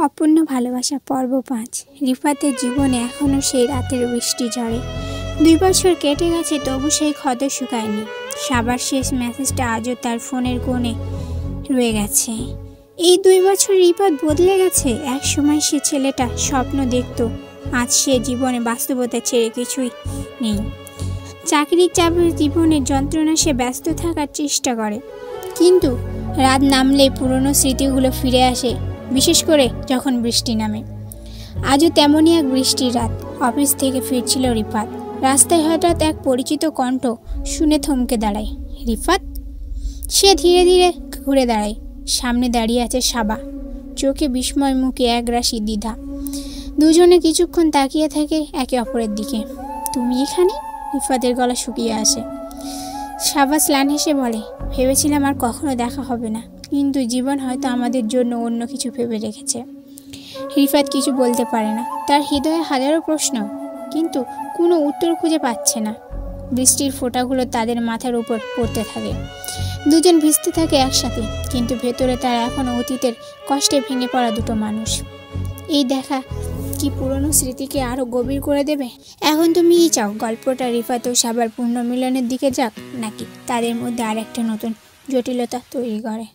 অপূর্ণ ভালোবাসা পর্ব ৫। রিফাতের জীবনে এখনও সেই রাতের বৃষ্টি ঝরে। ২ বছর কেটে গেছে, তবু সেই ক্ষত শুকায়নি। সাবার শেষ মেসেজটা আজও তার ফোনের কোণে রয়ে গেছে। এই ২ বছর রিফাত বদলে গেছে। এক সময় সে ছেলেটা স্বপ্ন দেখত, আজ সে জীবনে বাস্তবতা ছেড়ে কিছুই নেই। চাকরির চাপে জীবনের যন্ত্রণা সে ব্যস্ত থাকার চেষ্টা করে, কিন্তু রাত নামলে পুরনো স্মৃতিগুলো ফিরে আসে, বিশেষ করে যখন বৃষ্টি নামে। আজও তেমনই এক বৃষ্টির রাত। অফিস থেকে ফিরছিল রিফাত। রাস্তায় হঠাৎ এক পরিচিত কণ্ঠ শুনে থমকে দাঁড়ায়। রিফাত! সে ধীরে ধীরে ঘুরে দাঁড়ায়। সামনে দাঁড়িয়ে আছে সাবা, চোখে বিস্ময়, মুখে একরাশি দ্বিধা। দুজনে কিছুক্ষণ তাকিয়ে থাকে একে অপরের দিকে। তুমি এখানে? রিফাতের গলা শুকিয়ে আসে। সাবা স্লান হেসে বলে, ভেবেছিলাম আর কখনো দেখা হবে না, কিন্তু জীবন হয়তো আমাদের জন্য অন্য কিছু ভেবে রেখেছে। রিফাত কিছু বলতে পারে না। তার হৃদয়ে হাজারো প্রশ্ন, কিন্তু কোনো উত্তর খুঁজে পাচ্ছে না। বৃষ্টির ফোঁটাগুলো তাদের মাথার উপর পড়তে থাকে। দুজন ভিজতে থাকে একসাথে, কিন্তু ভেতরে তারা এখনও অতীতের কষ্টে ভেঙে পড়া দুটো মানুষ। এই দেখা কি পুরনো স্মৃতিকে আরও গভীর করে দেবে? এখন তুমি কি চাও গল্পটা রিফাত ও সাবার পুনর্মিলনের দিকে যাক, নাকি তাদের মধ্যে আরেকটা নতুন জটিলতা তৈরি করে?